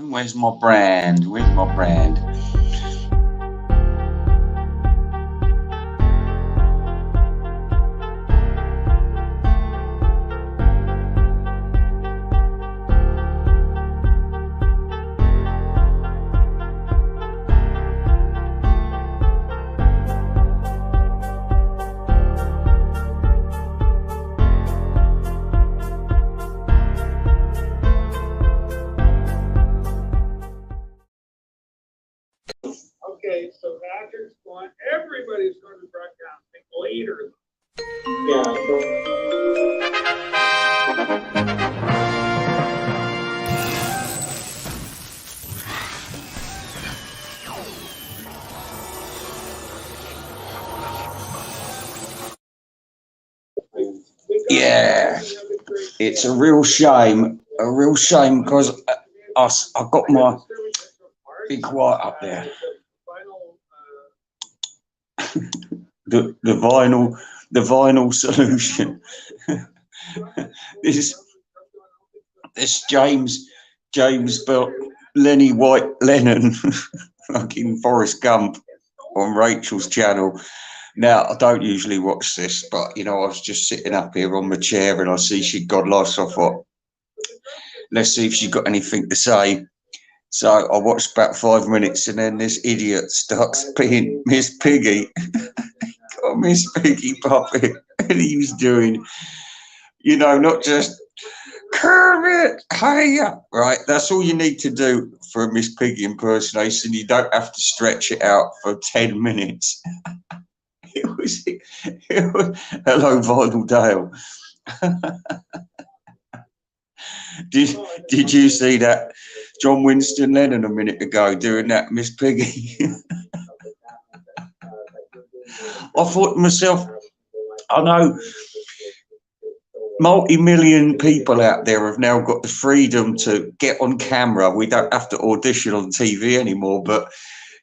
Where's my brand? Where's my brand? Okay, so Patrick's going, everybody's going to broadcasting later. Yeah, it's a real shame because I got my be quiet up there. the vinyl solution. this James built Lenny White Lennon, fucking Forrest Gump on Rachel's channel. Now, I don't usually watch this, but, you know, I was just sitting up here on my chair and I see she'd got life, so I thought, let's see if she's got anything to say. So I watched about 5 minutes and then this idiot starts being Miss Piggy. Got Miss Piggy puppet. And he was doing, you know, not just Kermit, hey, right? That's all you need to do for a Miss Piggy impersonation. You don't have to stretch it out for 10 minutes. It was hello, Vinyl Dale. Did you see that John Winston Lennon a minute ago doing that Miss Piggy? I thought to myself, I know multi-million people out there have now got the freedom to get on camera. We don't have to audition on TV anymore, but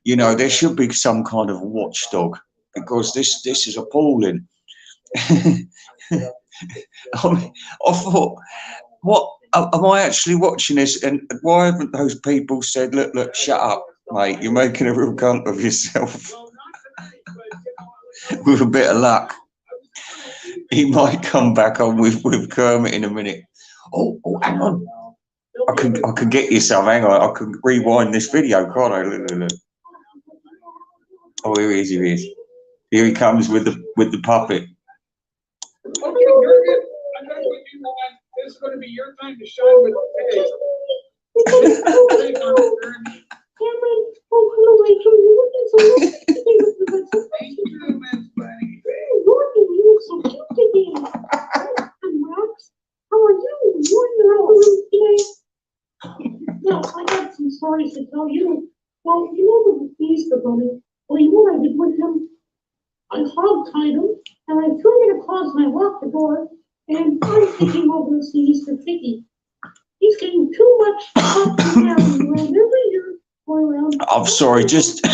you know, there should be some kind of watchdog because this is appalling. I thought, what am I actually watching this? And why haven't those people said, look, shut up, mate, you're making a real cunt of yourself? With a bit of luck, he might come back on with Kermit in a minute. Oh, hang on. I can get you some. Hang on, I can rewind this video, can't I? Look. Oh, here he is. Here he comes with the puppet. Okay, you're good. I'm going to put you on. This is going to be your time to shine with the pig. Thank you, Miss Bunny. You so cute today. And Max, how are you? You're today. No, I got some stories to tell you. Well, you know with the Easter Bunny. Well, you know what I did with him? I hog-tied him, and I threw him across and I locked the door, and I'm taking over as the Easter Piggy. He's getting too much popularity around every year. Around. I'm sorry, just.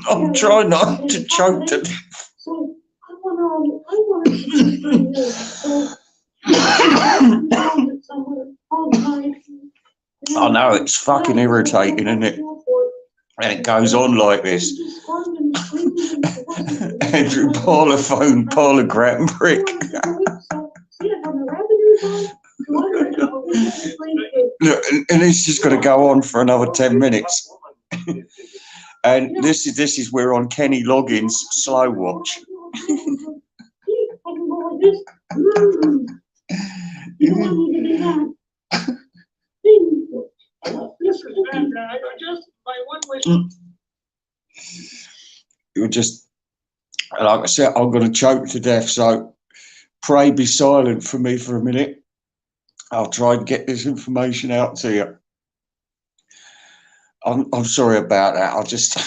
I'm trying not to choke to death. So I want to see I know, it's fucking irritating, isn't it? And it goes on like this. Andrew Parlogram prick. Look, and it's just going to go on for another 10 minutes. And this is we're on Kenny Loggins' slow watch. It would just, like I said, I'm going to choke to death. So pray be silent for me for a minute. I'll try and get this information out to you. I'm sorry about that. I just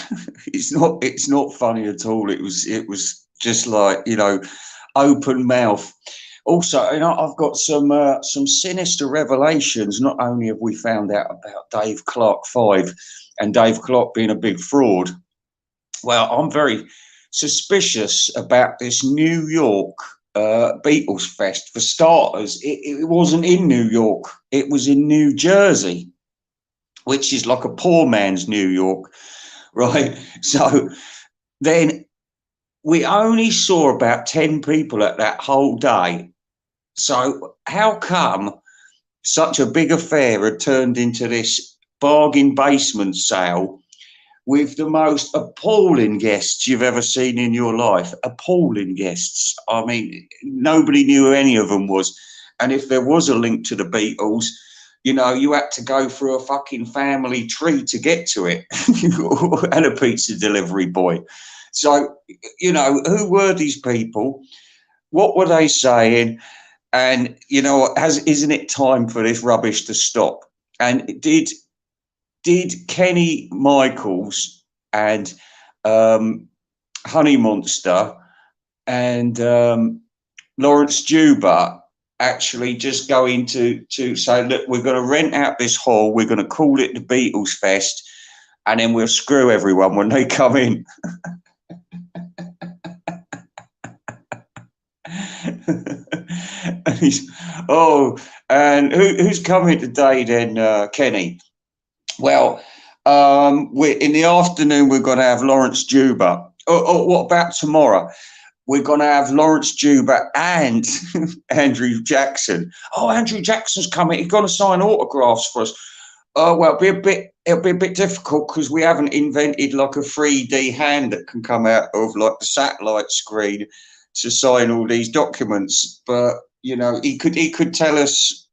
it's not funny at all. It was just like, you know, open mouth. Also, you know, I've got some sinister revelations. Not only have we found out about Dave Clark 5 and Dave Clark being a big fraud, Well, I'm very suspicious about this New York Beatles Fest. For starters, it wasn't in New York, it was in New Jersey, which is like a poor man's New York, right? So then we only saw about 10 people at that whole day. So how come such a big affair had turned into this bargain basement sale with the most appalling guests you've ever seen in your life? Appalling guests. I mean, nobody knew who any of them was. And if there was a link to the Beatles, you know, you had to go through a fucking family tree to get to it, and a pizza delivery boy. So, you know, who were these people? What were they saying? And, you know, isn't it time for this rubbish to stop? And did Kenny Michaels and Honey Monster and Lawrence Juba actually just go into say, look, we're going to rent out this hall, we're going to call it the Beatles Fest, and then we'll screw everyone when they come in? And who's coming today then, Kenny? Well, we're in the afternoon. We're going to have Lawrence Juba. Oh, what about tomorrow? We're going to have Lawrence Juba and Andrew Jackson. Oh, Andrew Jackson's coming. He's going to sign autographs for us. Oh, well, it'll be a bit difficult because we haven't invented like a 3D hand that can come out of like the satellite screen to sign all these documents. But you know, he could tell us,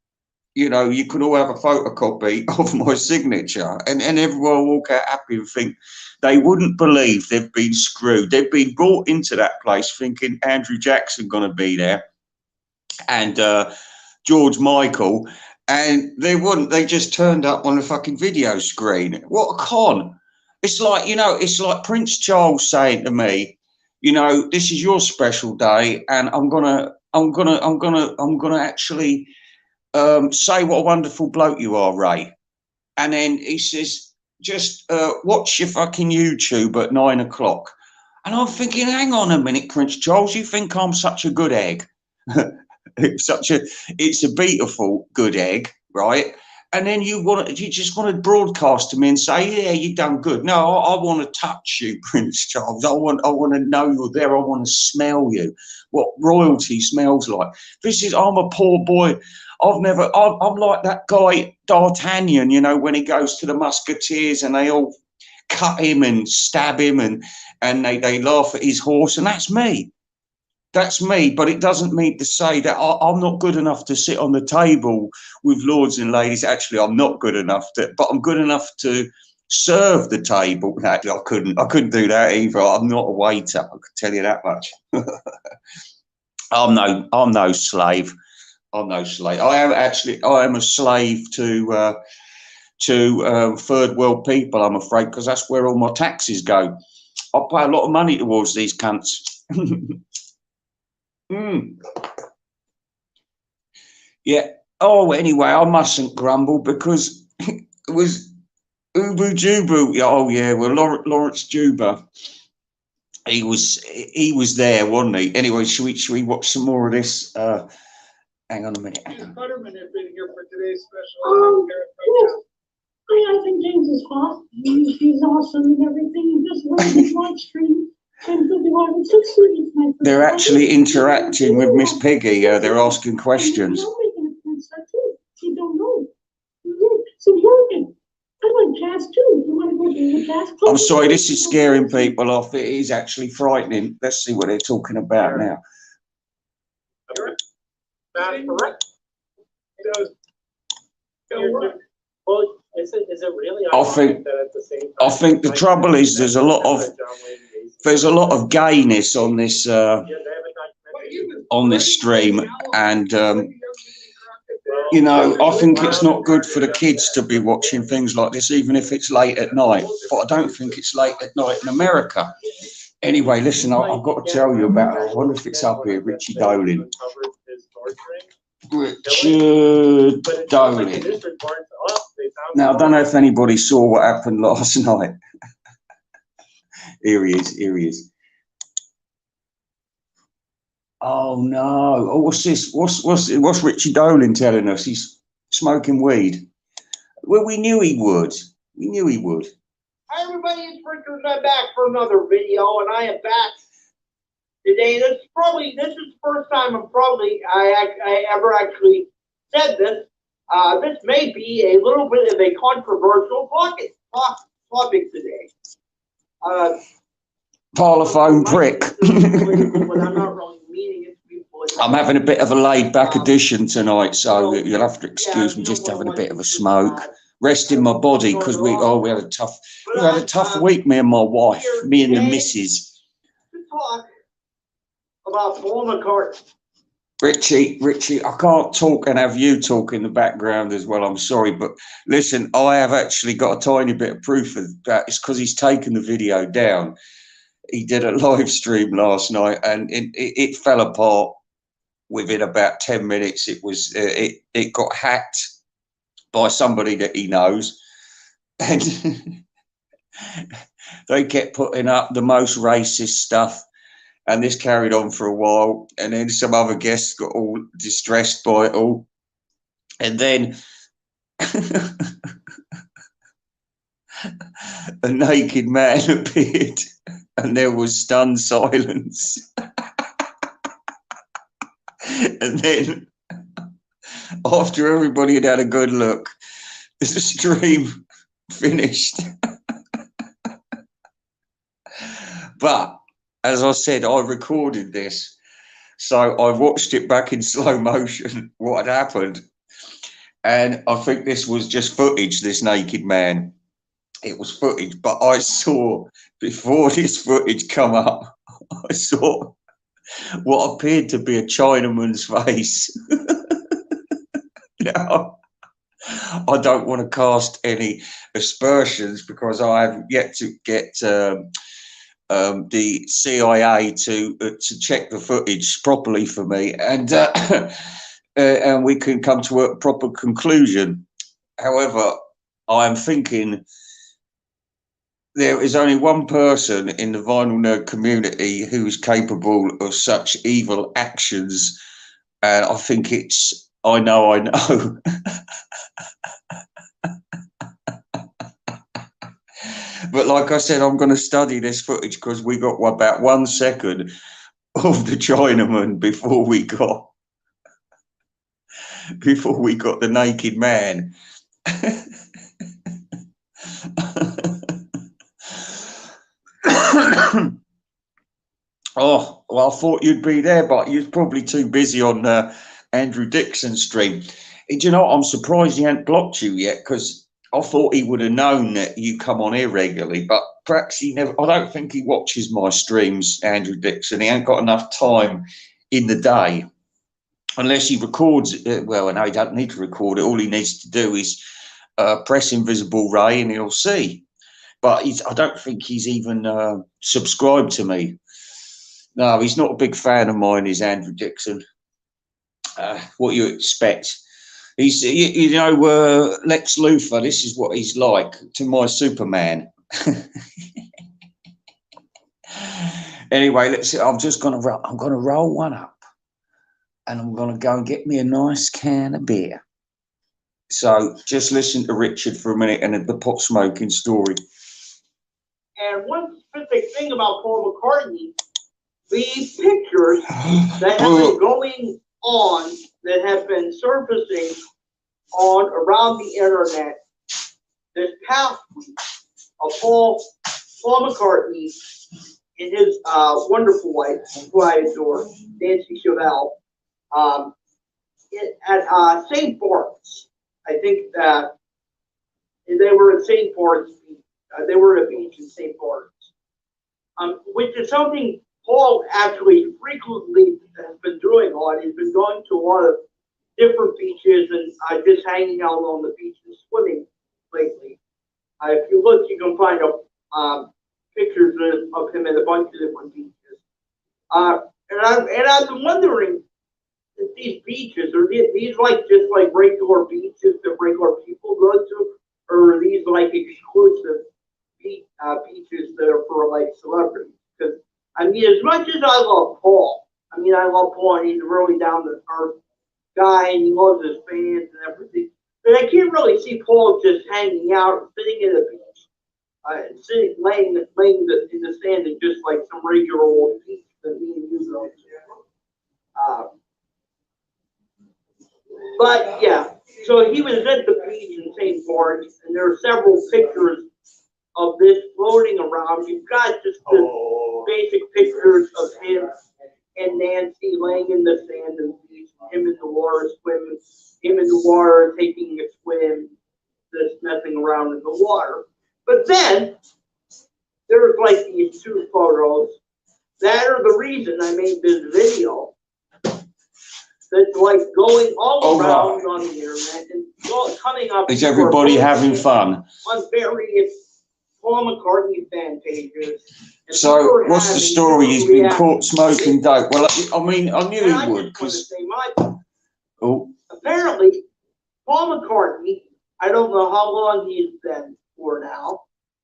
you know, you could all have a photocopy of my signature, and everyone will walk out happy and think they wouldn't believe they've been screwed. They've been brought into that place thinking Andrew Jackson going to be there and George Michael, and they wouldn't. They just turned up on a fucking video screen. What a con. It's like, you know, it's like Prince Charles saying to me, you know, this is your special day, and I'm gonna actually say what a wonderful bloke you are, Ray. And then he says, just watch your fucking YouTube at 9 o'clock. And I'm thinking, hang on a minute, Prince Charles, you think I'm such a good egg? It's a beautiful good egg, right? And then you just want to broadcast to me and say, yeah, you've done good. No, I want to touch you, Prince Charles. I want to know you're there. I want to smell you, what royalty smells like. I'm a poor boy. I'm like that guy D'Artagnan, you know, when he goes to the Musketeers and they all cut him and stab him and they laugh at his horse, and that's me. That's me, but it doesn't mean to say that I'm not good enough to sit on the table with lords and ladies. Actually, I'm not good enough but I'm good enough to serve the table. Actually, I couldn't do that either. I'm not a waiter. I could tell you that much. I'm no slave. I'm no slave. I am a slave to third world people, I'm afraid, because that's where all my taxes go. I pay a lot of money towards these cunts. Yeah. Oh, anyway, I mustn't grumble because it was Ubu Jubu. Oh, yeah. Well, Lawrence Juba, he was there, wasn't he? Anyway, should we watch some more of this? Hang on a minute. Butterman had been here for today's special. Yes. I think James is hot. He's awesome and everything. Just wait his live stream. They're actually interacting with Miss Piggy. They're asking questions. I'm sorry, this is scaring people off. It is actually frightening. Let's see what they're talking about now. Is it really? I think the trouble is there's a lot of gayness on this stream, and you know, I think it's not good for the kids to be watching things like this, even if it's late at night. But I don't think it's late at night in America. Anyway, listen, I've got to tell you about. I wonder if it's up here, Richie Dolin. Richard Dolin. Now, I don't know if anybody saw what happened last night. Here he is. Here he is. Oh no! Oh, what's this? What's Richie Dolin telling us? He's smoking weed. Well, we knew he would. We knew he would. Hi everybody, it's Richard. I'm back for another video, and I am back today. This is the first time I ever actually said this. This may be a little bit of a controversial topic today. Parlophone prick. But I'm not really meaning it to be political. I'm having a bit of a laid-back edition tonight, so you'll have to excuse me just having a bit of a smoke, resting my body because we had a tough week, me and my wife, me and the missus. To talk about Paul McCartney. Richie, I can't talk and have you talk in the background as well. I'm sorry, but listen, I have actually got a tiny bit of proof of that. It's because he's taken the video down. He did a live stream last night, and it fell apart within about 10 minutes. It got hacked by somebody that he knows, and they kept putting up the most racist stuff. And this carried on for a while, and then some other guests got all distressed by it all. And then a naked man appeared, and there was stunned silence. And then, after everybody had had a good look, the stream finished. But as I said, I recorded this, so I watched it back in slow motion, what had happened. And I think this was just footage, this naked man. It was footage, but I saw, before this footage come up, I saw what appeared to be a Chinaman's face. Now, I don't want to cast any aspersions because I have yet to get the CIA to check the footage properly for me, and we can come to a proper conclusion. However, I am thinking there is only one person in the vinyl nerd community who is capable of such evil actions, and I think it's I know. But like I said, I'm going to study this footage because we got about 1 second of the Chinaman before we got the naked man. Oh, well, I thought you'd be there, but you're probably too busy on Andrew Dixon's stream. Do you know what? I'm surprised he hadn't blocked you yet, because I thought he would have known that you come on here regularly, but perhaps he never. I don't think he watches my streams, Andrew Dixon. He ain't got enough time in the day, unless he records it. Well, no, he don't need to record it. All he needs to do is press invisible Ray, and he'll see. But I don't think he's even subscribed to me. No, he's not a big fan of mine, is Andrew Dixon. What you expect? He's, you know, Lex Luthor. This is what he's like to my Superman. Anyway, let's see. I'm gonna roll one up, and I'm gonna go and get me a nice can of beer. So just listen to Richard for a minute and the pot smoking story. And one specific thing about Paul McCartney, the pictures that have been going on, that have been surfacing on around the internet this past week of Paul McCartney and his wonderful wife, who I adore, Nancy Chevelle, at St. Bart's. I think that they were at St. Bart's. They were at a beach in St. Bart's, which is something Paul actually frequently has been doing a lot. He's been going to a lot of different beaches and just hanging out on the beach and swimming lately. If you look, you can find pictures of him at a bunch of different beaches. And I've been wondering if these beaches are these like just like regular beaches that regular people go to, or are these like exclusive beaches that are for like celebrities. Because I mean, as much as I love Paul, I mean, I love Paul, and he's a really down to earth guy, and he loves his fans and everything. But I can't really see Paul just hanging out, sitting at a beach, sitting, laying in the sand, and just like some regular old beach that me and you go to. But yeah, so he was at the beach in St. Bart's, and there are several pictures of this floating around. You've got just the basic pictures of him and Nancy laying in the sand and the beach, him in the water swimming, him in the water taking a swim, just messing around in the water. But then there's like these two photos that are the reason I made this video. That's like going all around on the internet and coming up. Is everybody having fun? On various Paul McCartney fan pages. So, what's the story? He's been caught smoking dope. Well, I mean, I knew he would. Apparently, Paul McCartney, I don't know how long he's been for now,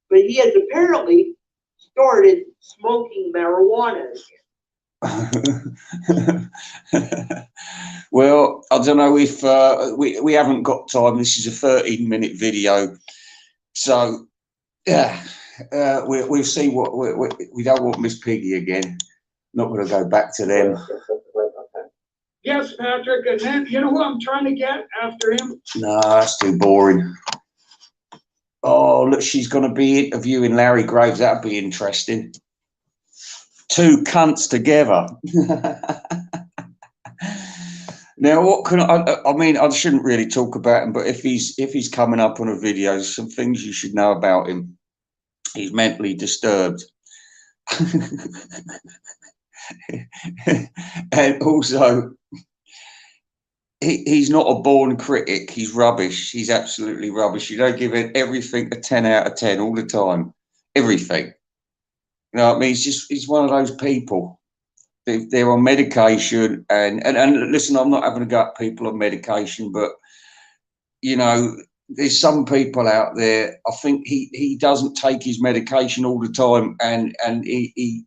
but he has apparently started smoking marijuana again. Well, I don't know if we haven't got time. This is a 13-minute video, so yeah, we'll see what we don't want Miss Piggy again. Not going to go back to them. Yes, Patrick, and then you know who I'm trying to get after him? No, that's too boring. Oh, look, she's going to be interviewing Larry Graves. That'd be interesting. Two cunts together. Now, what can I mean, I shouldn't really talk about him, but if he's coming up on a video, there's some things you should know about him. He's mentally disturbed. And also, he's not a born critic. He's rubbish. He's absolutely rubbish. You don't give everything a 10 out of 10 all the time. Everything. You know what I mean? He's one of those people. They're on medication, and listen, I'm not having a go at people on medication, but you know, there's some people out there. I think he doesn't take his medication all the time, and he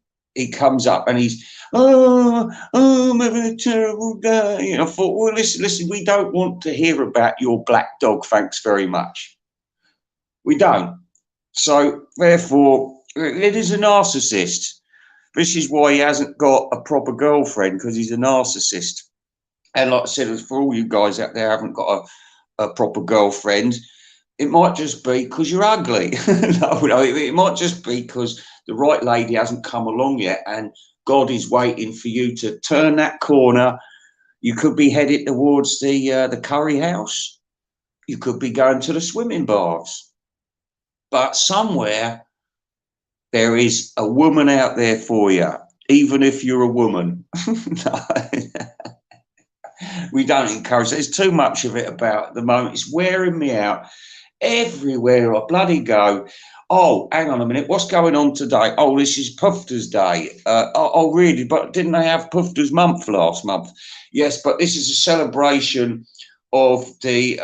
comes up and he's I'm having a terrible day. And I thought, well, listen, we don't want to hear about your black dog. Thanks very much. We don't. So therefore, it is a narcissist. This is why he hasn't got a proper girlfriend, because he's a narcissist. And like I said, for all you guys out there who haven't got a proper girlfriend, it might just be because you're ugly. No, it might just be because the right lady hasn't come along yet, and God is waiting for you to turn that corner. You could be headed towards the curry house. You could be going to the swimming baths. But somewhere there is a woman out there for you, even if you're a woman. No. We don't encourage it. There's too much of it about at the moment. It's wearing me out. Everywhere I bloody go. Oh, hang on a minute. What's going on today? Oh, this is Pufter's Day. Oh, really? But didn't they have Pufter's Month last month? Yes, but this is a celebration of the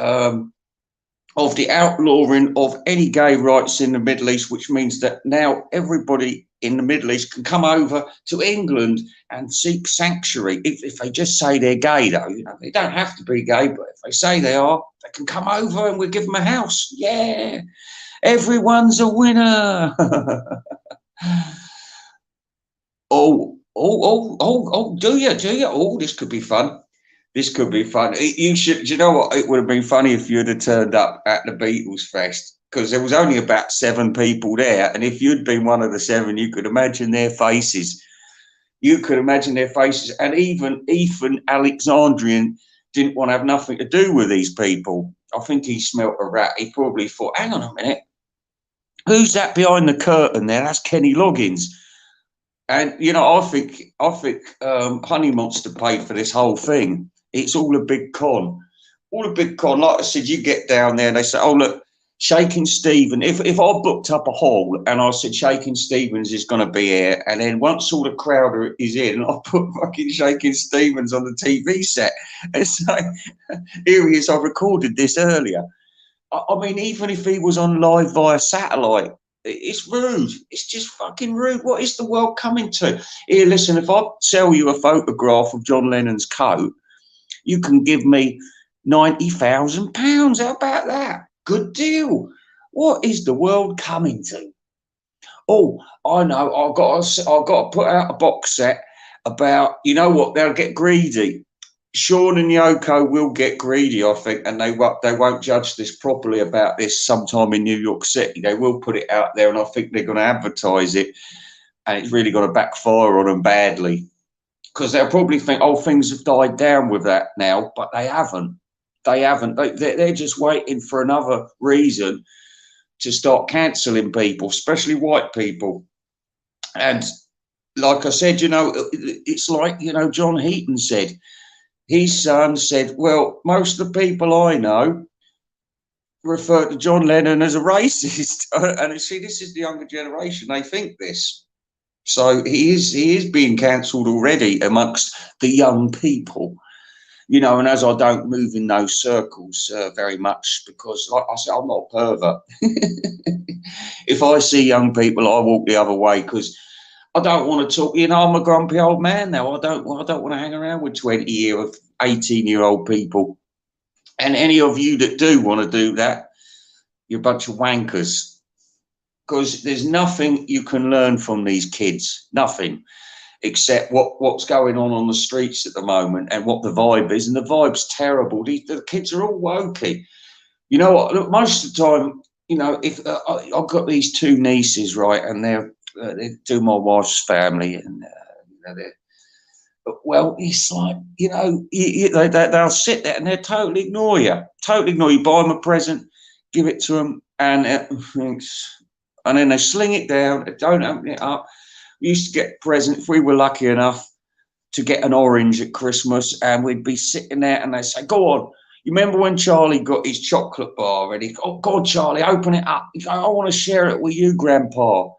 outlawing of any gay rights in the Middle East, which means that now everybody in the Middle East can come over to England and seek sanctuary. If they just say they're gay, though, you know, they don't have to be gay, but if they say they are, they can come over and we'll give them a house. Yeah, everyone's a winner. Do you? Oh, this could be fun. This could be fun. You should. Do you know what? It would have been funny if you'd have turned up at the Beatles Fest, because there was only about 7 people there, and if you'd been one of the 7, you could imagine their faces. You could imagine their faces, and even Ethan Alexandrian didn't want to have nothing to do with these people. I think he smelt a rat. He probably thought, "Hang on a minute, who's that behind the curtain there? That's Kenny Loggins." And you know, I think Honey Monster paid for this whole thing. It's all a big con. All a big con. Like I said, you get down there and they say, oh, look, Shaking Stephen. If I booked up a hall and I said Shaking Stevens is going to be here, and then once all the crowd is in, I put fucking Shaking Stevens on the TV set and say, here he is, I recorded this earlier. I mean, even if he was on live via satellite, It's rude. It's just fucking rude. What is the world coming to? Here, listen, if I sell you a photograph of John Lennon's coat, you can give me £90,000. How about that? Good deal. What is the world coming to? Oh, I know. I've got to put out a box set about, you know what? They'll get greedy. Sean and Yoko will get greedy, I think, and they won't judge this properly about this sometime in New York City. They will put it out there, and I think they're going to advertise it, and it's really going to backfire on them badly, because they'll probably think, oh, things have died down with that now, but they haven't. They haven't. They're just waiting for another reason to start cancelling people, especially white people. And like I said, you know, it's like, you know, John Heaton said, his son said, well, most of the people I know refer to John Lennon as a racist. And see, this is the younger generation. They think this. So he is being cancelled already amongst the young people. You know, and as I don't move in those circles very much, because like I said, I'm not a pervert. If I see young people, I walk the other way, because I don't want to talk. You know, I'm a grumpy old man now. I don't want to hang around with 18-year-old people. And any of you that do want to do that, you're a bunch of wankers, because there's nothing you can learn from these kids. Nothing. Except what's going on the streets at the moment and what the vibe is. And the vibe's terrible. The kids are all wokey. You know what? Look, most of the time, you know, if I've got these two nieces, right, and they do my wife's family, and you know, well, it's like, you know, they'll sit there and they'll totally ignore you. Totally ignore you. Buy them a present, give it to them, and then they sling it down. Don't open it up. We used to get a present, if we were lucky enough to get an orange at Christmas, and we'd be sitting there and they'd say, go on. You remember when Charlie got his chocolate bar ready? Oh, God, Charlie, open it up. I want to share it with you, Grandpa.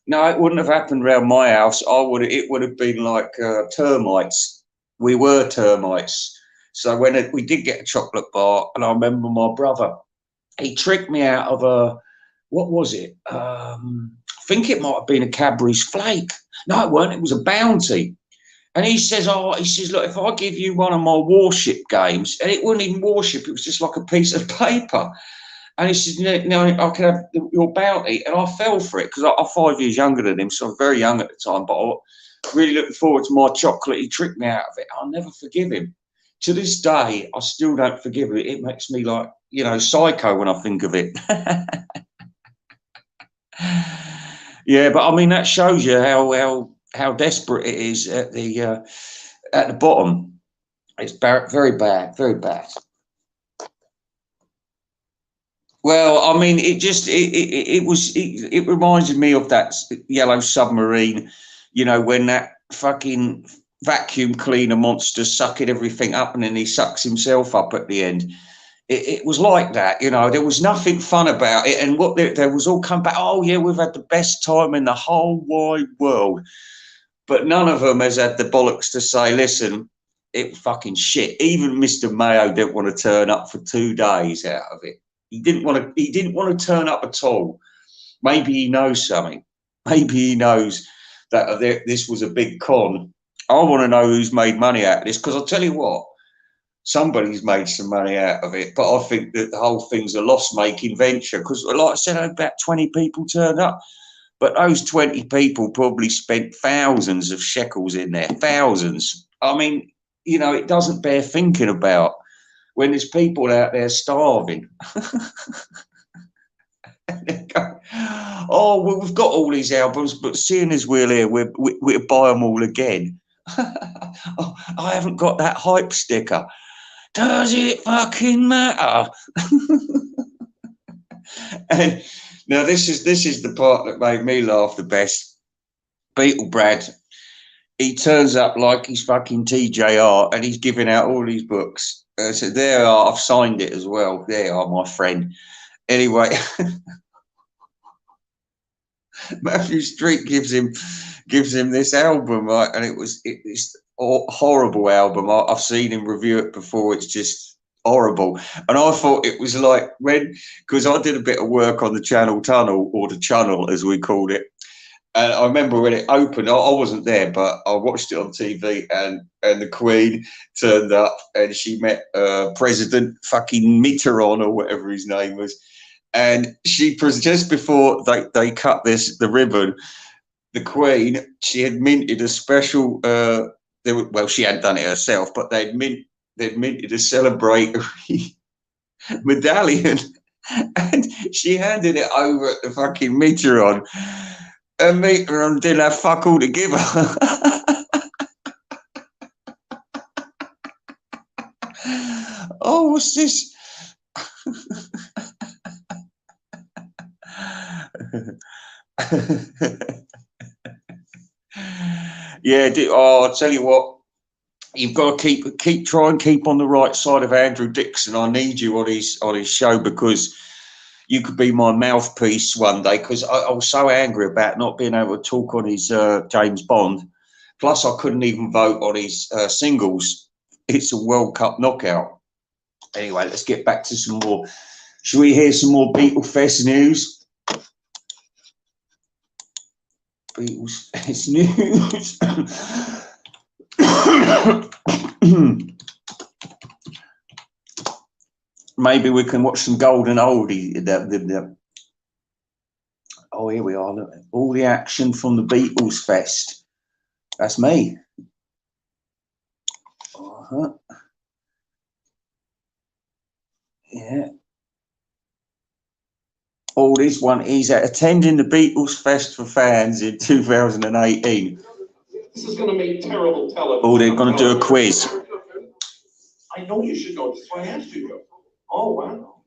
No, it wouldn't have happened around my house. It would have been like termites. We were termites. So when we did get a chocolate bar, and I remember my brother, he tricked me out of what was it? I think it might have been a Cadbury's flake. No, it weren't. It was a Bounty. And he says, look, if I give you one of my Warship games, and it wasn't even Warship, it was just like a piece of paper. And he says, no, I can have your Bounty. And I fell for it, because I'm 5 years younger than him, so I'm very young at the time, but I was really looking forward to my chocolate. He tricked me out of it. I'll never forgive him. To this day, I still don't forgive it. It makes me like, you know, psycho when I think of it. Yeah, but I mean, that shows you how desperate it is at the bottom. It's very bad, very bad. Well, I mean, it reminded me of that Yellow Submarine, you know, when that fucking vacuum cleaner monster sucking everything up, and then he sucks himself up at the end. It was like that, you know. There was nothing fun about it, and there was all come back. Oh yeah, we've had the best time in the whole wide world, but none of them has had the bollocks to say, listen, it was fucking shit. Even Mr. Mayo didn't want to turn up for 2 days out of it. He didn't want to turn up at all. Maybe he knows something. Maybe he knows that this was a big con. I want to know who's made money out of this, because I'll tell you what. Somebody's made some money out of it, but I think that the whole thing's a loss-making venture, because, like I said, about 20 people turned up, but those 20 people probably spent thousands of shekels in there, thousands. I mean, you know, it doesn't bear thinking about when there's people out there starving. Oh, well, we've got all these albums, but seeing as we're here, we'll buy them all again. Oh, I haven't got that hype sticker. Does it fucking matter? And now this is the part that made me laugh the best. Beatle Brad, he turns up like he's fucking TJR, and he's giving out all these books. So there are, I've signed it as well. There are, my friend. Anyway, Matthew Street gives him this album, right? And it's a horrible album. I've seen him review it before. It's just, horrible. And I thought it was like because I did a bit of work on the Channel Tunnel, or the Channel as we called it. And I remember when it opened, I wasn't there, but I watched it on TV, and the Queen turned up, and she met President fucking Mitterrand, or whatever his name was. And she, just before they cut the ribbon, the Queen, she had minted a special, well, she hadn't done it herself, but they'd minted a celebratory medallion, and she handed it over at the fucking Mitterrand. And Mitterrand didn't have fuck all to give her. Oh, what's this? Yeah, I'll tell you what, you've got to keep on the right side of Andrew Dixon. I need you on his show, because you could be my mouthpiece one day, because I was so angry about not being able to talk on his James Bond. Plus, I couldn't even vote on his singles. It's a World Cup knockout. Anyway, let's get back to some more. Should we hear some more Beatle Fest news? Beatles Fest news. Maybe we can watch some golden oldie. Oh, here we are. Look, all the action from the Beatles Fest. That's me. Yeah. Oh, this one, he's attending the Beatles Fest for fans in 2018. This is going to make terrible television. Oh, they're going to do a quiz. I know you should know. That's why I asked you to. Oh, wow.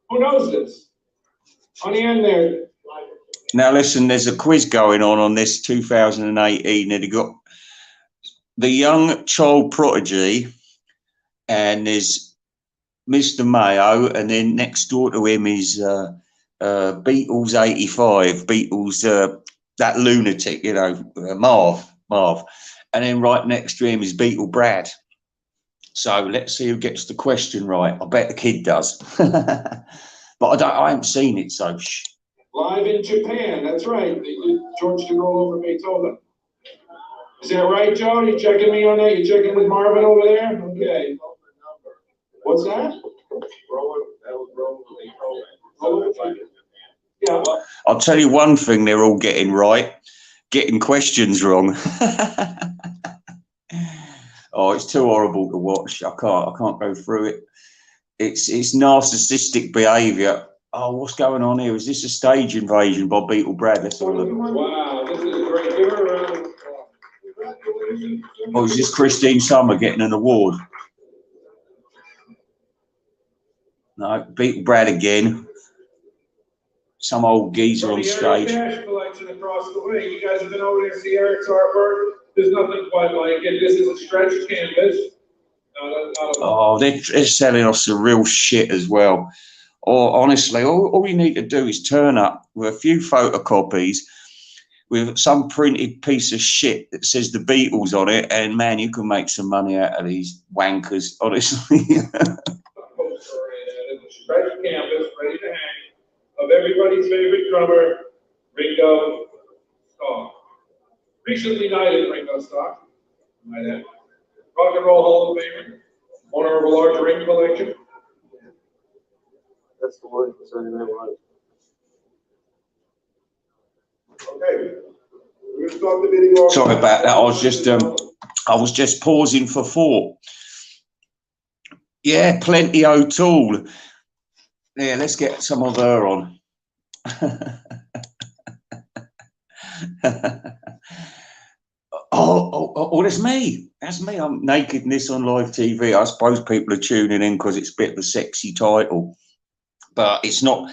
Who knows this? On the end there. Now, listen, there's a quiz going on this 2018. And they got the young child prodigy, and there's Mr. Mayo, and then next door to him is Beatles 85, Beatles, that lunatic, you know, Marv. And then right next to him is Beatle Brad. So let's see who gets the question right. I bet the kid does. But I haven't seen it, so shh. Live in Japan, that's right. They did George to roll over Beethoven. Is that right, Joe? You checking me on that? You checking with Marvin over there? Okay. What's that? Yeah. I'll tell you one thing they're all getting right. Getting questions wrong. Oh, it's too horrible to watch. I can't go through it. It's narcissistic behaviour. Oh, what's going on here? Is this a stage invasion by Beatle Brad? Let's have a look. Wow, this is great. Give her a round. Oh, is this Christine Summer getting an award? No, Beatle Brad again. Some old geezer on stage. Cash collection across the way. You guys have been over there to see Eric's artwork. There's nothing quite like it. This is a stretch canvas. Oh, they're selling us the real shit as well. Or honestly, all you need to do is turn up with a few photocopies with some printed piece of shit that says the Beatles on it, and man, you can make some money out of these wankers, honestly. Stretch canvas ready to hang of everybody's favorite drummer, Ringo Starr. Recently knighted Ringo Starr. Rock and Roll Hall of Famer, owner of a large ring collection. That's the word for saying that right. Okay. We're gonna start the video. Sorry about that. I was just pausing for thought. Yeah, plenty O'Toole. Yeah, let's get some of her on. Oh, that's me. That's me. I'm naked in this on live TV. I suppose people are tuning in because it's a bit of a sexy title, but it's not,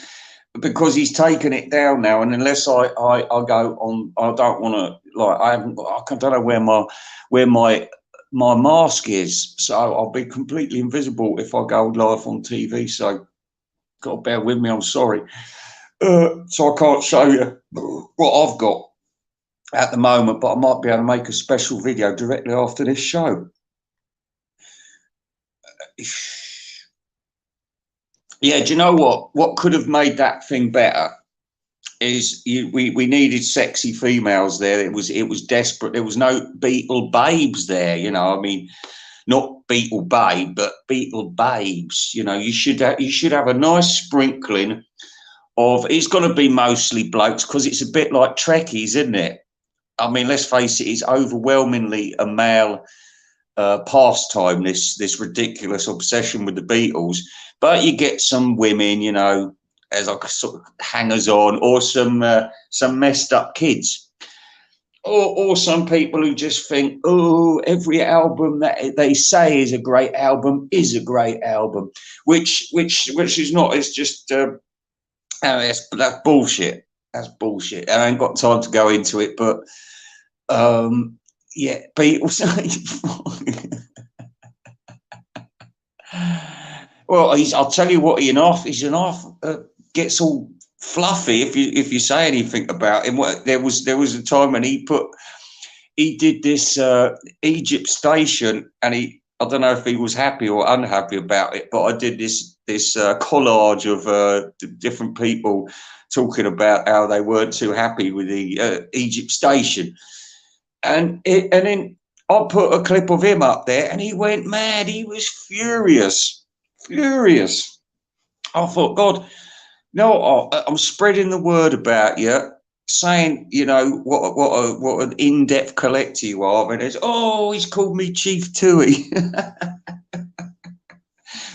because he's taken it down now. And unless I go on, I don't want to, like, I don't know where my mask is, so I'll be completely invisible if I go live on TV. So got to bear with me. I'm sorry. So I can't show you what I've got at the moment, but I might be able to make a special video directly after this show. Yeah, do you know what? What could have made that thing better is we needed sexy females there. It was desperate. There was no Beatle babes there. You know, I mean, not Beatle babe, but Beatle babes. You know, you should have a nice sprinkling of. It's going to be mostly blokes because it's a bit like Trekkies, isn't it? I mean, let's face it, it's overwhelmingly a male pastime. This ridiculous obsession with the Beatles, but you get some women, you know, as like sort of hangers on, or some messed up kids. Or some people who just think, oh, every album that they say is a great album is a great album, which is not. It's just that's bullshit. That's bullshit. I ain't got time to go into it, but yeah, Beatles. Well, I'll tell you what, he's an off gets all fluffy if you say anything about him. There was a time when he did this Egypt station, and I don't know if he was happy or unhappy about it, but I did this collage of different people talking about how they weren't too happy with the Egypt station, and then I put a clip of him up there, and he went mad. He was furious. I thought, God, no, I'm spreading the word about you, saying, you know, what an in-depth collector you are. And it's, oh, he's called me Chief Toohey.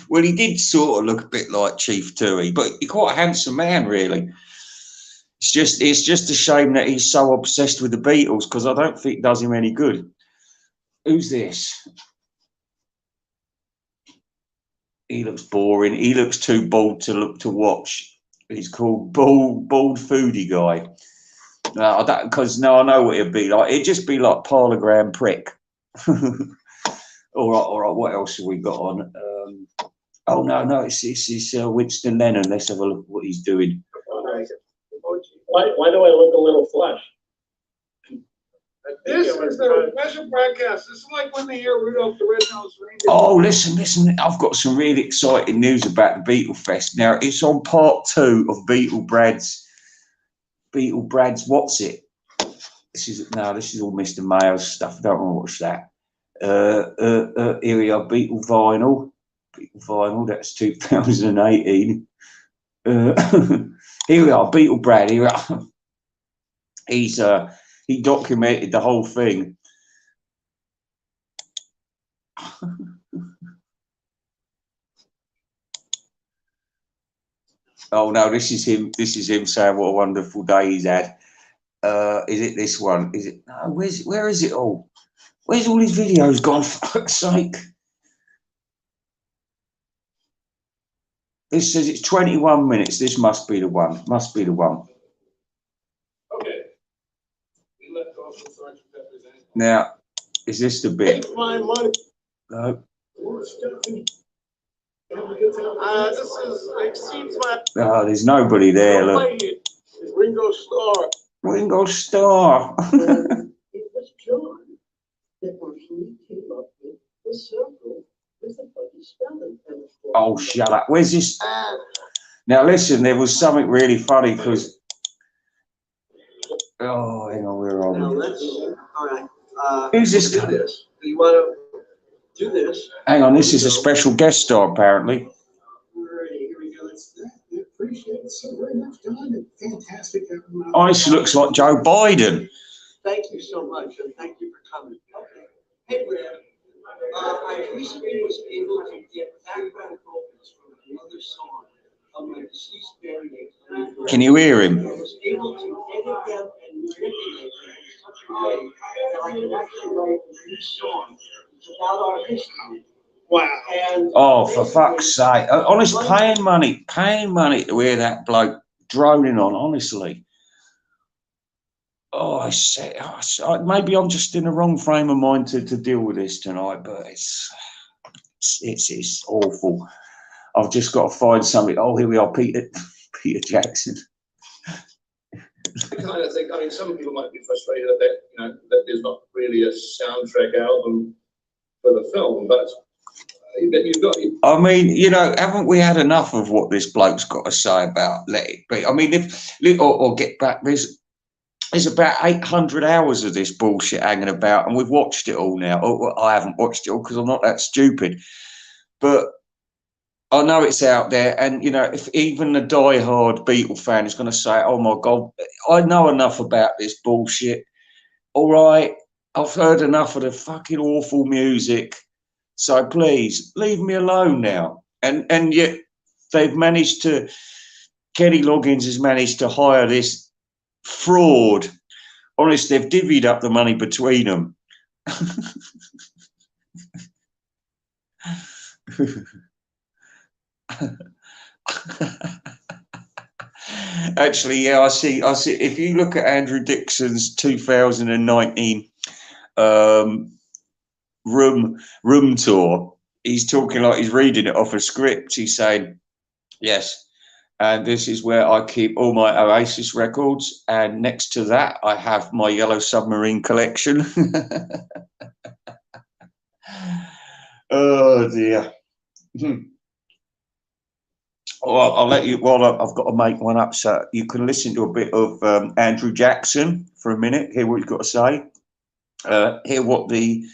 Well, he did sort of look a bit like Chief Toohey, but he's quite a handsome man, really. It's just a shame that he's so obsessed with the Beatles, because I don't think it does him any good. Who's this? He looks boring. He looks too bald to watch. He's called bald foodie guy. No, I don't, because I know what it'd be like. It'd just be like parlogram prick. All right. What else have we got on? Oh no, it's Winston Lennon. Let's have a look at what he's doing. Why do I look a little flush? This is the special broadcast. This is like when they hear Rudolph the Red-Nosed Reindeer. Oh, listen. I've got some really exciting news about the Beatle Fest. Now, it's on part 2 of Beatle Brad's What's It? This is all Mr. Mayo's stuff. I don't want to watch that. Here we are, Beatle Vinyl. That's 2018. Here we are, Beatle Brad. Here we are. He documented the whole thing. Oh no, this is him saying what a wonderful day he's had. Is it this one? Is it? No, where is it all? Where's all his videos gone, for fuck's sake? This says it's 21 minutes. This must be the one. Okay. We left off with Sergeant Pepper's Angle. Now, is this the bit? Take my money. No. This exceeds my. Oh, there's nobody there. Look. Ringo Starr. Ringo Starr. It was John that actually came up with the circle with the funny spelling. Oh, shut up. Where's this? Now, listen, there was something really funny because. Oh, hang on, we're on. Now let's, all right. Who's this do guy? this. Do you want to do this? Hang on, this is a special guest star, apparently. All right, here we go. I appreciate it so very much, Don. Fantastic. Oh, this looks like Joe Biden. Thank you so much, and thank you for coming. Okay. Hey, Brad. I recently was able to get background vocals from another song of my deceased bandmate. Can you hear him? I was able to edit them and manipulate them in such a way that I could actually write a new song. It's about our history. Wow. And Oh, for fuck's sake. Honest, paying money to hear that bloke droning on, honestly. Oh, I say, maybe I'm just in the wrong frame of mind to deal with this tonight, but it's awful. I've just got to find something. Oh, here we are, Peter Jackson. I kind of think, I mean, some people might be frustrated that there's not really a soundtrack album for the film, but You've got. I mean, you know, haven't we had enough of what this bloke's got to say about Let It Be? I mean, or Get Back, there's about 800 hours of this bullshit hanging about, and we've watched it all now. Well, I haven't watched it all because I'm not that stupid, but I know it's out there. And, you know, if even a diehard Beatle fan is going to say, oh, my God, I know enough about this bullshit. All right, I've heard enough of the fucking awful music. So please leave me alone now. And yet they've managed to, Kenny Loggins has managed to hire this fraud. Honest, they've divvied up the money between them. Actually, yeah, I see. If you look at Andrew Dixon's 2019 room tour, he's talking like he's reading it off a script. He's saying, yes, and this is where I keep all my Oasis records, and next to that I have my Yellow Submarine collection. Oh dear. Well, I'll let you, well, I've got to make one up so you can listen to a bit of Andrew Jackson for a minute, hear what he's got to say, hear what the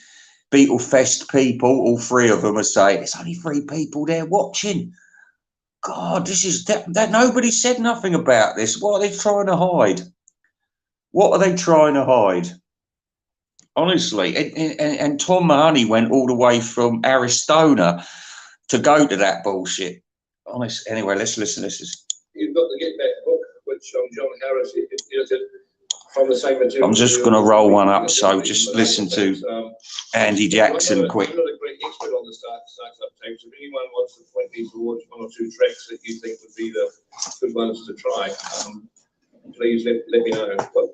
Beatle Fest people, all three of them, are saying. There's only 3 people there watching. God, this is that nobody said nothing about this. What are they trying to hide? What are they trying to hide? Honestly, and Tom Mahoney went all the way from Arizona to go to that bullshit. Honest. Anyway, let's listen. This is. You've got the Get Back book, which John Harris is from the same material. I'm just going to roll one up, so just listen to Andy Jackson quick. I'm not a great expert on the start-up tapes. If anyone wants to point me towards 1 or 2 tracks that you think would be the good ones to try, please let me know what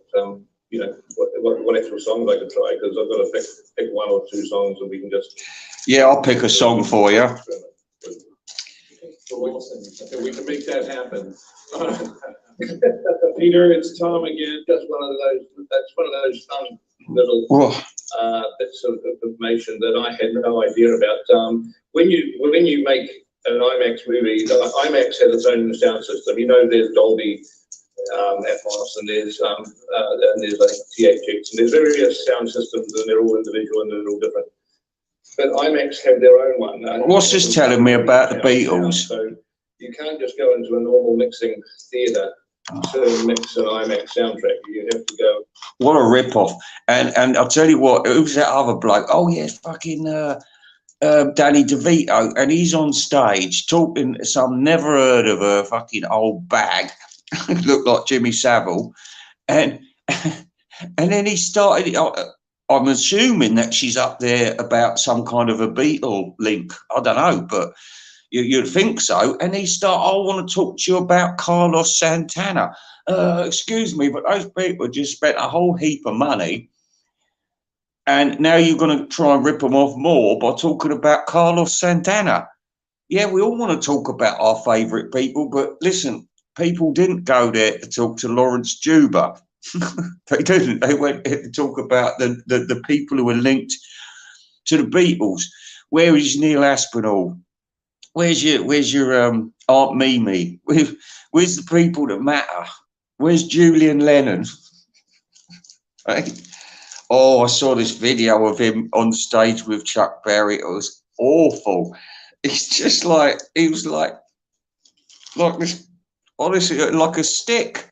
you know what actual songs I could try, because I've got to pick 1 or 2 songs and we can just. Yeah, I'll pick a song for you. We can make that happen. Peter, it's Tom again. That's one of those fun little bits of information that I had no idea about. When you make an IMAX movie, IMAX has its own sound system. You know, there's Dolby Atmos, and there's like THX, and there's various sound systems, and they're all individual and they're all different. But IMAX have their own one. What's this telling me about the Beatles? So you can't just go into a normal mixing theatre to mix an IMAX soundtrack. You have to go. What a rip-off. And I'll tell you what, who's that other bloke? Oh, yes, fucking Danny DeVito. And he's on stage talking to some never heard of a fucking old bag. Looked like Jimmy Savile. And then he started. I'm assuming that she's up there about some kind of a Beatle link. I don't know, but you'd think so. And he started, I want to talk to you about Carlos Santana. Excuse me, but those people just spent a whole heap of money. And now you're going to try and rip them off more by talking about Carlos Santana. Yeah, we all want to talk about our favourite people, but listen, people didn't go there to talk to Lawrence Juba. They didn't. They went to talk about the people who were linked to the Beatles. Where is Neil Aspinall? Where's your Aunt Mimi? Where's the people that matter? Where's Julian Lennon? Right? Oh, I saw this video of him on stage with Chuck Berry. It was awful. It's just like he was like this, honestly, like a stick.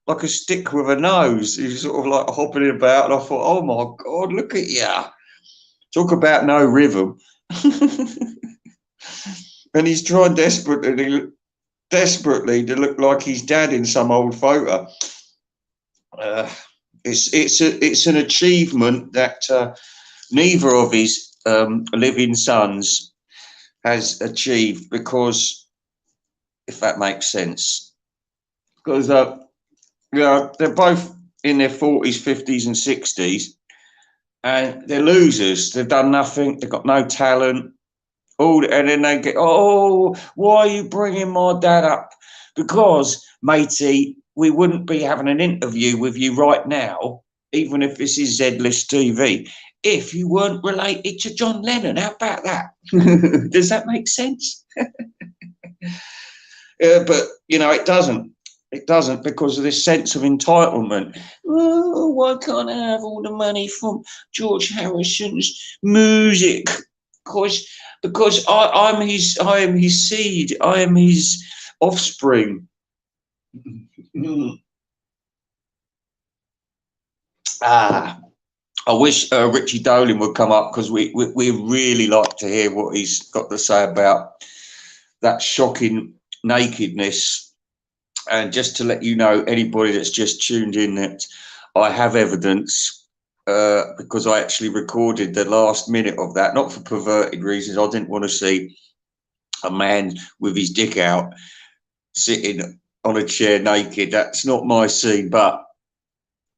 Like a stick with a nose. He was sort of like hopping about, and I thought, oh my God, look at you. Talk about no rhythm. And he's trying desperately to look like his dad in some old photo. It's an achievement that neither of his living sons has achieved, because, if that makes sense, because yeah, they're both in their 40s, 50s, and 60s, and they're losers. They've done nothing. They've got no talent. Oh, and then they get, oh, why are you bringing my dad up? Because, matey, we wouldn't be having an interview with you right now, even if this is Z-list TV, if you weren't related to John Lennon. How about that? Does that make sense? But, you know, it doesn't. It doesn't, because of this sense of entitlement. Oh, why can't I have all the money from George Harrison's music? Because I am his seed. I am his offspring. I wish Richie Dolin would come up, because we really like to hear what he's got to say about that shocking nakedness. And just to let you know, anybody that's just tuned in, that I have evidence, because I actually recorded the last minute of that, not for perverted reasons. I didn't want to see a man with his dick out sitting on a chair naked. That's not my scene. But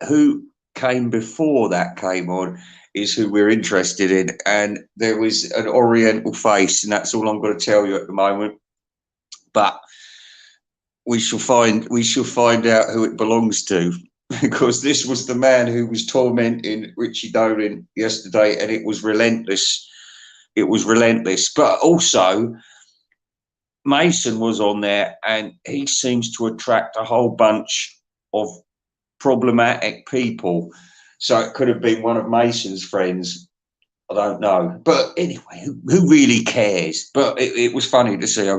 who came before that came on is who we're interested in. And there was an oriental face, and that's all I'm going to tell you at the moment. But we shall find out who it belongs to, because this was the man who was tormenting Richie Dolin yesterday, and it was relentless. It was relentless. But also, Mason was on there, and he seems to attract a whole bunch of problematic people. So it could have been one of Mason's friends. I don't know, but anyway, who really cares? But it was funny to see.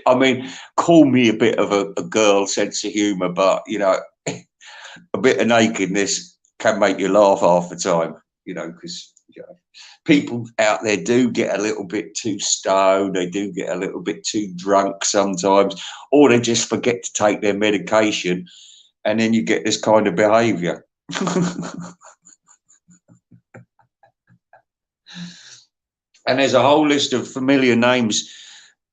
I mean, call me a bit of a girl sense of humour, but you know, a bit of nakedness can make you laugh half the time. You know, because people out there do get a little bit too stoned. They do get a little bit too drunk sometimes, or they just forget to take their medication, and then you get this kind of behaviour. And there's a whole list of familiar names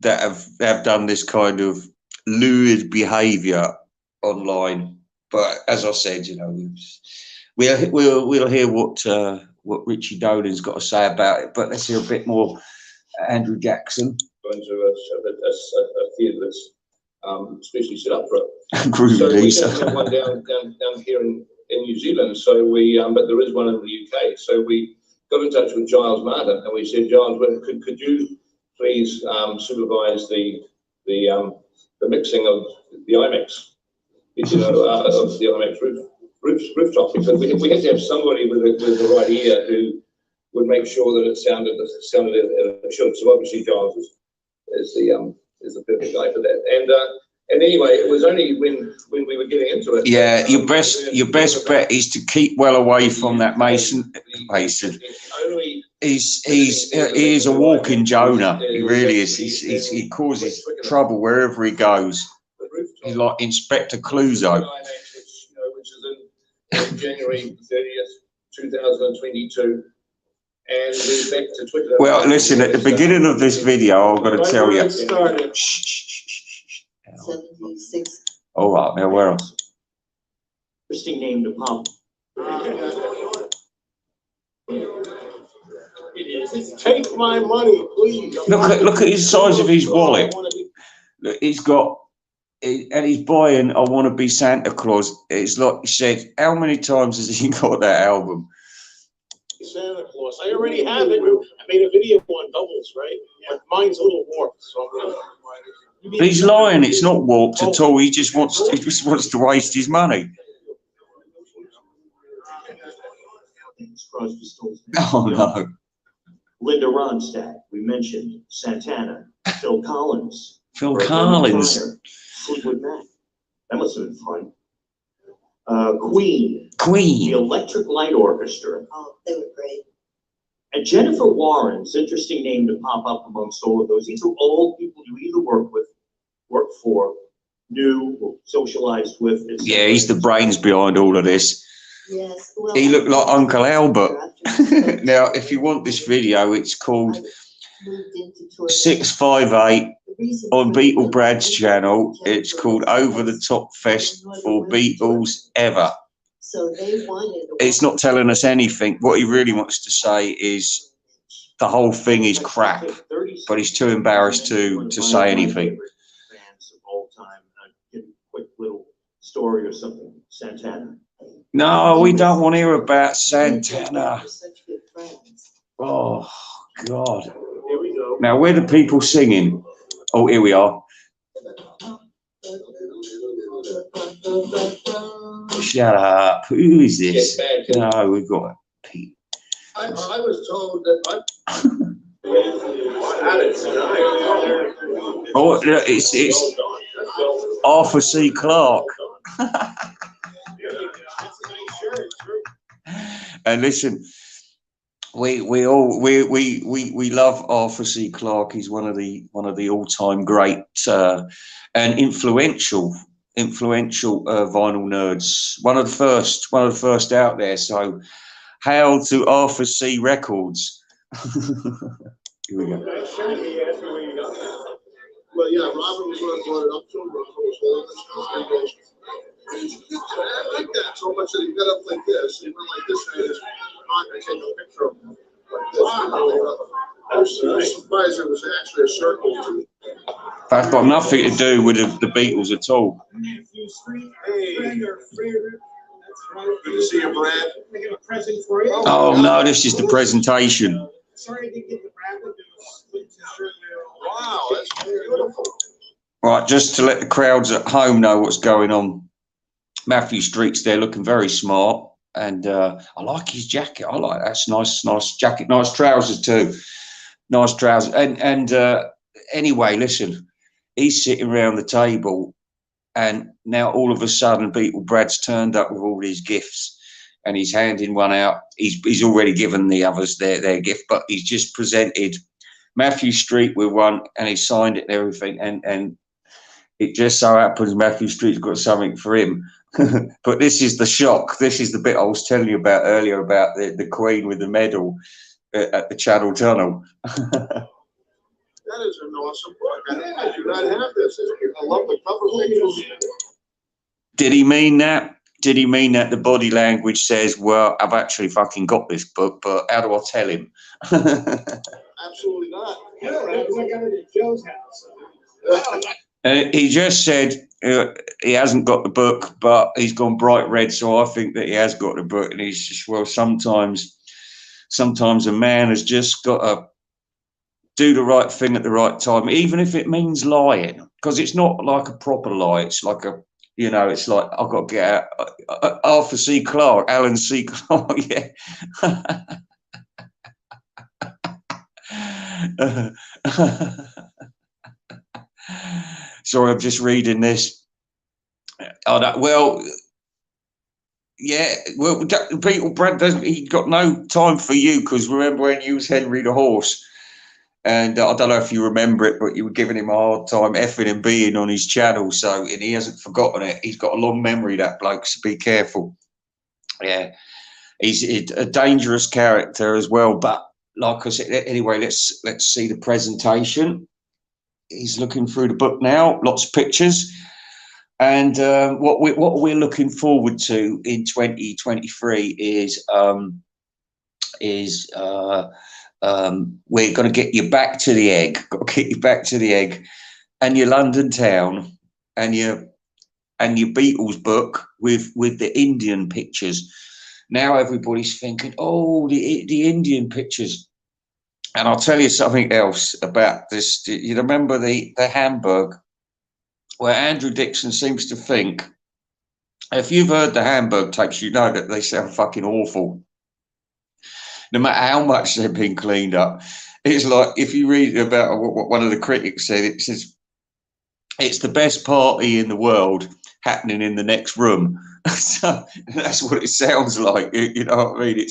that have done this kind of lewd behaviour online. But as I said, you know, we'll hear what Richie Dolin's got to say about it. But let's hear a bit more Andrew Jackson. Going to a theatre that's especially set up for it. Groovy So we Lisa. don't have one down here in New Zealand. So but there is one in the UK. So we got in touch with Giles Martin, and we said, Giles, could you please supervise the mixing of the IMAX, you know, of the IMAX rooftop, because we had to have somebody with the right ear who would make sure that it sounded as it should. So obviously Giles is the perfect guy for that. And anyway, it was only when we were getting into it. Yeah, your best bet is to keep well away from that Mason. He is a walking Jonah. He really is. He causes trouble wherever he goes. He's like Inspector Clouseau. Which is in January 30th, 2022. And we're back to Twitter. Well, listen, at the beginning of this video, I'm going to tell you. 76. All right, now where else? Interesting name to pump. Take my money, please. Look at his size of his wallet. Look, he's got, and he's buying I Want to Be Santa Claus. It's like he said, how many times has he got that album? Santa Claus. I already have it. I made a video on doubles, right? But mine's a little warped, so I'm gonna. He's lying. It's not warped at all. He just wants to waste his money. Oh no. Linda Ronstadt, we mentioned Santana, Phil Collins. Phil Collins. Fleetwood Mac. That must have been fun. Queen. The Electric Light Orchestra. Oh, they were great. And Jennifer Warren's interesting name to pop up amongst all of those. These are all people you either work for, knew, or socialized with. Yeah, he's the brains behind all of this. Yes. Well, He looked like Uncle Albert. Now, if you want this video, it's called 658 on Beatle Brad's channel. It's called Over the Top Fest for Beatles Ever. So they wanted. It's not telling us anything. What he really wants to say is the whole thing is crap, but he's too embarrassed to say anything. Quick little story or something. Santana. No, we don't want to hear about Santana. Oh, God. Here we go. Now, where the people singing? Oh, here we are. Shut up. Who is this? No, we've got Pete. I was told that Oh, it's Arthur C. Clarke. And listen, we love Arthur C. Clarke. He's one of the all-time great and influential vinyl nerds. One of the first out there. So, hail to Arthur C. Records. Here we go. Well, yeah, Robert was going to brought it up to him. Robert was holding this conversation. I like that so much that he got up like this. He went like this, and his partner take a picture of him like this. Wow. I was surprised it was actually a circle. That's got nothing to do with the Beatles at all. Hey, good to see you, Brad. I got a present for you. Oh no, this is the presentation. Sorry I didn't get the rabbit. Wow, that's beautiful. Right, just to let the crowds at home know what's going on. Matthew Street's there looking very smart, and I like his jacket. I like that's nice jacket, nice trousers too, nice trousers. And anyway, listen, he's sitting around the table, and now all of a sudden, Beatle Brad's turned up with all these gifts, and he's handing one out. He's already given the others their gift, but he's just presented Matthew Street with one, and he signed it and everything, and it just so happens Matthew Street's got something for him. But this is the shock. This is the bit I was telling you about earlier about the Queen with the medal at the Channel Tunnel. That is an awesome book. I do not have this. I love the cover pictures. Did he mean that? Did he mean that the body language says, well, I've actually fucking got this book, but how do I tell him? Absolutely not. I got it at Joe's house. He just said he hasn't got the book, but he's gone bright red, so I think that he has got the book. And he's just, well, sometimes a man has just got to do the right thing at the right time, even if it means lying, because it's not like a proper lie. It's like a, you know, it's like I've got to get out. Arthur C. Clarke, Alan C. Clarke, yeah. Sorry, I'm just reading this. Well, yeah, well, Beatle Brad doesn't. He got no time for you because remember when you was Henry the Horse, and I don't know if you remember it, but you were giving him a hard time effing and being on his channel. So, and he hasn't forgotten it. He's got a long memory, that bloke. So be careful. Yeah, he's a dangerous character as well. But like I said, anyway, let's see the presentation. He's looking through the book now, lots of pictures, and what we're looking forward to in 2023 is we're going to get you back to the egg. Got to get you back to the egg, and your London town, and your Beatles book with the Indian pictures. Now everybody's thinking, oh, the Indian pictures. And I'll tell you something else about this. You remember the Hamburg, where Andrew Dixon seems to think, if you've heard the Hamburg tapes, you know that they sound fucking awful. No matter how much they've been cleaned up. It's like, if you read about what one of the critics said, it says, it's the best party in the world happening in the next room. So that's what it sounds like. You know what I mean?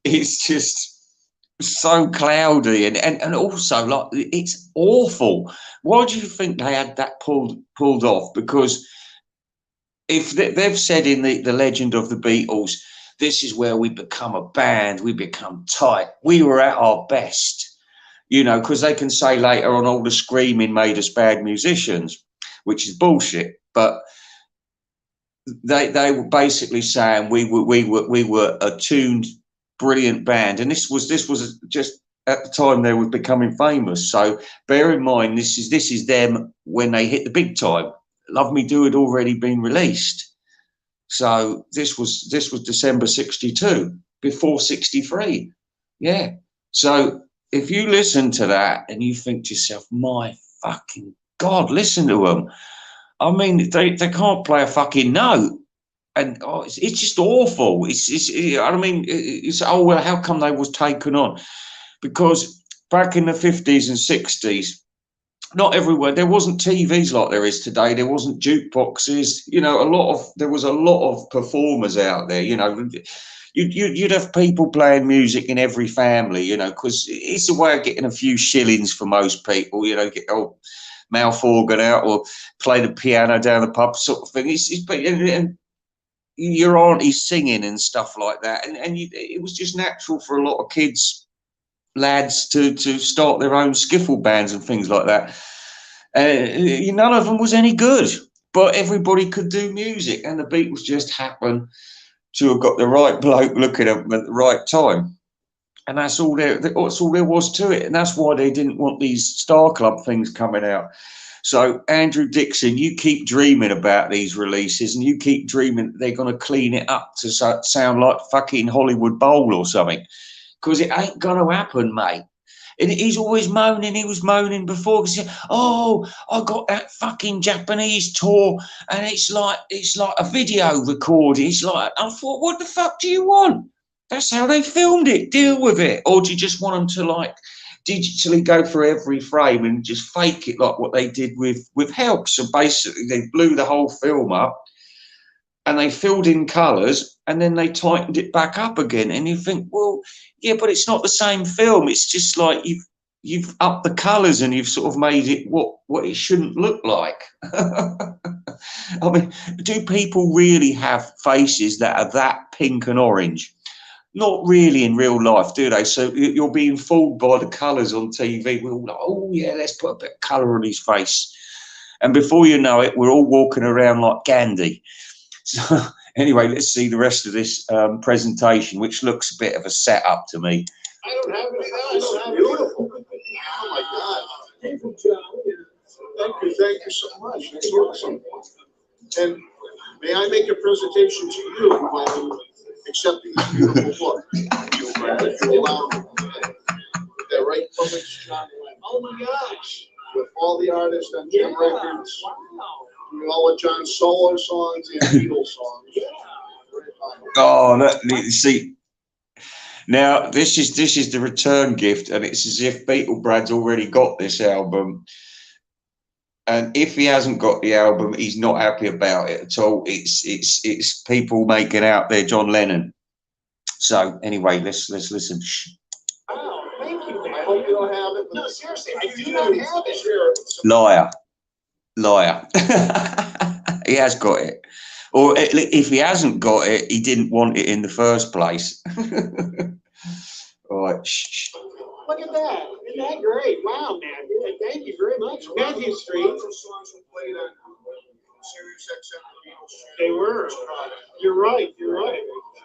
It's just so cloudy and also like it's awful. Why do you think they had that pulled off? Because if they've said in the legend of the Beatles, this is where we become a band, we become tight, we were at our best, you know, because they can say later on all the screaming made us bad musicians, which is bullshit. But they were basically saying we were a tuned, brilliant band, and this was just at the time they were becoming famous. So bear in mind, this is them when they hit the big time. Love Me Do had already been released, so this was December '62, before '63. Yeah, So if you listen to that and you think to yourself, my fucking God, listen to them. I mean, they can't play a fucking note. And it's just awful. I mean, it's, oh, well, how come they was taken on? Because back in the 50s and 60s, not everywhere, there wasn't TVs like there is today. There wasn't jukeboxes. You know, there was a lot of performers out there. You know, you'd have people playing music in every family. You know, because it's a way of getting a few shillings for most people. You know, get mouth organ out or play the piano down the pub, sort of thing. And your auntie singing and stuff like that, and it was just natural for a lot of kids, lads, to start their own skiffle bands and things like that. None of them was any good, but everybody could do music, and the Beatles just happened to have got the right bloke looking at them at the right time, and that's all there was to it. And that's why they didn't want these Star Club things coming out. So Andrew Dixon, you keep dreaming about these releases, and you keep dreaming they're going to clean it up to sound like fucking Hollywood Bowl or something, because it ain't going to happen, mate. And he's always moaning. He was moaning before, because oh, I got that fucking Japanese tour, and it's like a video recording. It's like, I thought, what the fuck do you want? That's how they filmed it. Deal with it. Or do you just want them to like digitally go through every frame and just fake it like what they did with Help? So basically, they blew the whole film up, and they filled in colours, and then they tightened it back up again. And you think, well, yeah, but it's not the same film. It's just like you've upped the colours and you've sort of made it what it shouldn't look like. I mean, do people really have faces that are that pink and orange? Not really in real life, do they? So you're being fooled by the colours on TV. We're all like, oh, yeah, let's put a bit of colour on his face. And before you know it, we're all walking around like Gandhi. So anyway, let's see the rest of this presentation, which looks a bit of a setup to me. I don't have any. That's beautiful. Oh my God. Thank you so much. That's awesome. And may I make a presentation to you while accepting this beautiful book? If you allow me. That right published John Lennon. Oh my gosh. With all the artists on Jam Records. Wow. All of John's solo songs and Beatles songs. Yeah. Oh, see. Now this is the return gift, and it's as if Beatle-Brad's already got this album, and if he hasn't got the album, he's not happy about it at all. It's people making out they're John Lennon. So anyway, let's listen. Oh, thank you. I hope you don't have it. No, seriously, I do not have it. Liar. He has got it. Or if he hasn't got it, he didn't want it in the first place. All right. Shh. Look at that. Isn't that great? Wow, man. Yeah, thank you very much. Matthew Street. They were. You're right.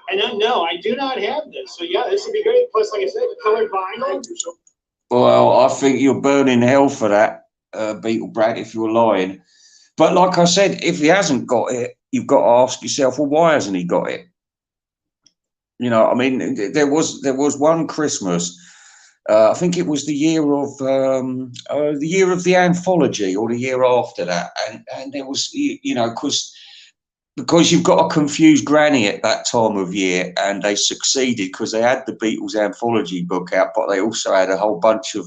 And no, I do not have this. So yeah, this would be great. Plus, like I said, colored vinyl. Well, I think you're burning hell for that, Beatle-Brad, if you're lying. But like I said, if he hasn't got it, you've got to ask yourself, well, why hasn't he got it? You know, I mean, there was one Christmas, I think it was the year of the anthology, or the year after that, and there was, you know, because you've got a confused granny at that time of year, and they succeeded because they had the Beatles anthology book out, but they also had a whole bunch of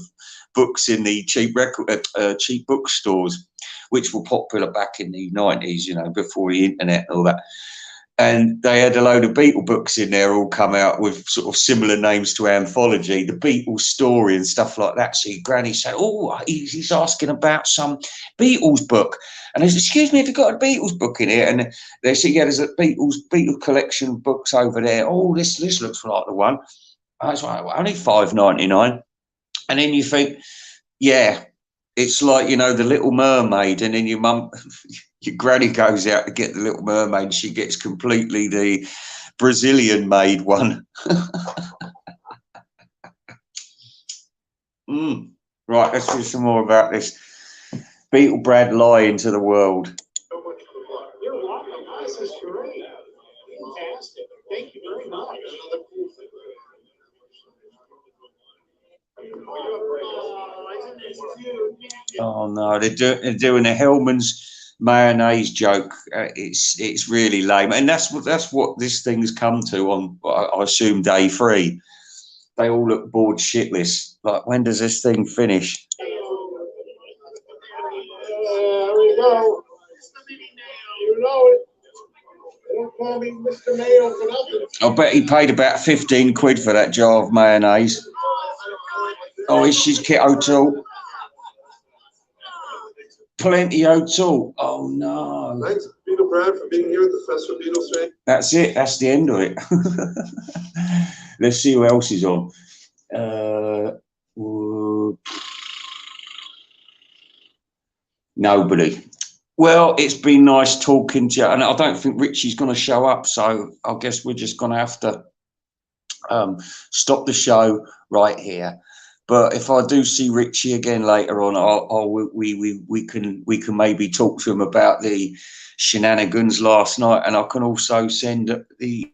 books in the cheap bookstores, which were popular back in the 90s, you know, before the internet and all that. And they had a load of Beatle books in there, all come out with sort of similar names to anthology, the Beatles story and stuff like that. So your granny said, oh, he's asking about some Beatles book. And I said, excuse me, have you got a Beatles book in here? And they said, yeah, there's a Beatles collection of books over there. Oh, this looks like the one. I was like, only $5.99. And then you think, yeah, it's like, you know, the Little Mermaid, and then your granny goes out to get the Little Mermaid, and she gets completely the Brazilian made one. Right, let's do some more about this Beatle-Brad lying to the world. You're welcome. This is great. Fantastic. Thank you very much. Oh no, they're doing a Hellman's mayonnaise joke. It's really lame, and that's what this thing's come to on. I assume day 3. They all look bored shitless. Like, when does this thing finish? There we go. You know it. They don't call me Mr. Mayo for nothing. I bet he paid about 15 quid for that jar of mayonnaise. Oh, is she's Kit O'Toole? Plenty O'Toole. Oh no. Thanks, Beetle Brad, for being here at the Festival Beatles thing. That's it. That's the end of it. Let's see who else is on. Nobody. Well, it's been nice talking to you, and I don't think Richie's going to show up, so I guess we're just going to have to stop the show right here. But if I do see Richie again later on, we can maybe talk to him about the shenanigans last night, and I can also send the.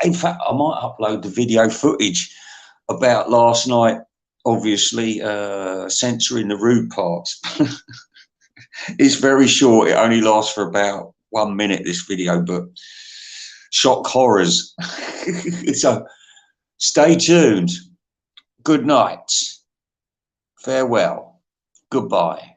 In fact, I might upload the video footage about last night. Obviously, censoring the rude parts. It's very short. It only lasts for about 1 minute, this video, but shock horrors. So stay tuned. Good night. Farewell. Goodbye.